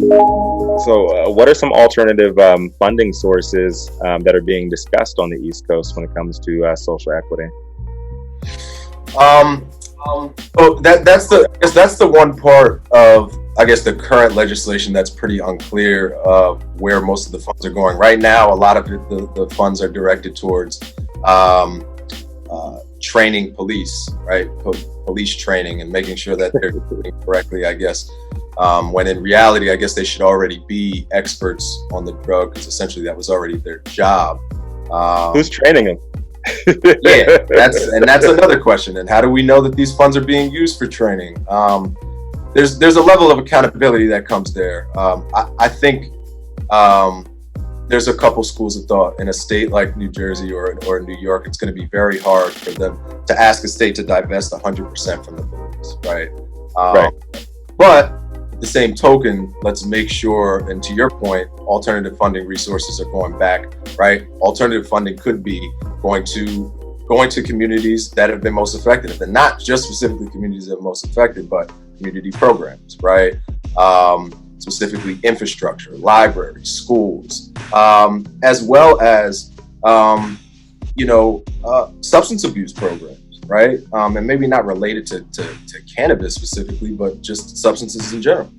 So, what are some alternative funding sources that are being discussed on the East Coast when it comes to social equity? That's the one part of, I guess, the current legislation that's pretty unclear of where most of the funds are going. Right now, a lot of the funds are directed towards training police, right? Police training and making sure that they're doing it correctly, I guess. When in reality, I guess they should already be experts on the drug, because essentially that was already their job. Who's training them? Yeah, that's another question. And how do we know that these funds are being used for training? There's a level of accountability that comes there. I think there's a couple schools of thought. In a state like New Jersey or New York, it's going to be very hard for them to ask a state to divest 100% from the police, right? Right. But at the same token, let's make sure, and to your point, alternative funding resources are going back, right? Alternative funding could be going to communities that have been most affected, and not just specifically communities that are most affected, but community programs, right? Specifically infrastructure, libraries, schools, as well as substance abuse programs, right? And maybe not related to cannabis specifically, but just substances in general.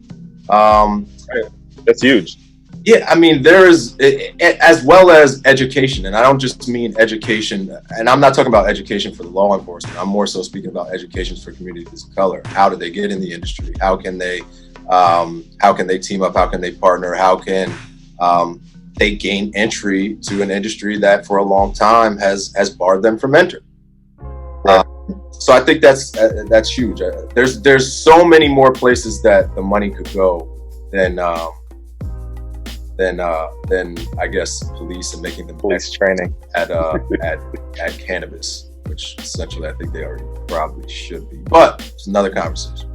That's huge. Yeah, I mean, there is, as well as education, and I don't just mean education, and I'm not talking about education for the law enforcement. I'm more so speaking about education for communities of color. How do they get in the industry? How can they team up? How can they partner? How can they gain entry to an industry that for a long time has barred them from entering? Right. So I think that's huge. There's so many more places that the money could go than I guess police and making them Police training at cannabis, which essentially I think they already probably should be. But it's another conversation.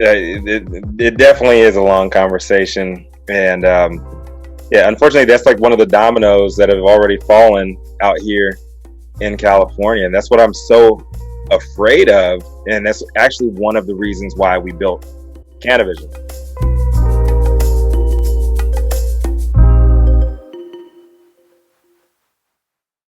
Yeah, it definitely is a long conversation, and unfortunately, that's like one of the dominoes that have already fallen out here in California, and that's what I'm so afraid of, and that's actually one of the reasons why we built CANiVISION.